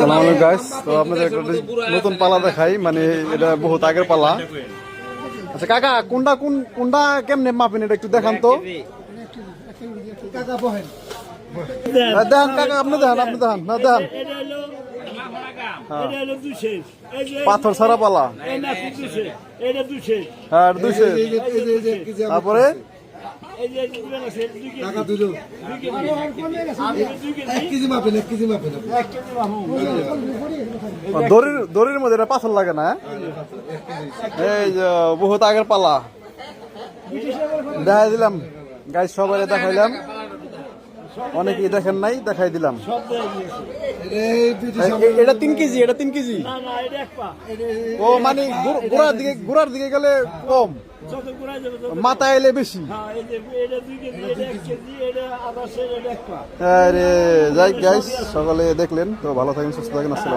আসসালামু আলাইকুম গাইস, তো আপনাদের একটা নতুন পালা দেখাই, মানে এটা বহুত আগের পালা। আচ্ছা কাকা, কোনটা কেমনে মাপেন এটা একটু দেখান তো। দেখান কাকা, আপনি দেখান না দেখান। পাথর ছাড়া পালা, হ্যাঁ 200। তারপরে দড়ির মধ্যে এটা পাথর লাগে না। এই যে বহুত আগের পালা দেখাই দিলাম গাইস, সবাই দেখাইলাম, অনেকেই দেখেন নাই, দেখাই দিলাম। এটা 3 কেজি, এটা 3 কেজি। ও মানে গোড়ার দিকে গেলে কম, মাথায় এলে বেশি। আরে যাই গাইস, সকালে দেখলেন তো, ভালো থাকেন, সুস্থ থাকেন, আসসালাম।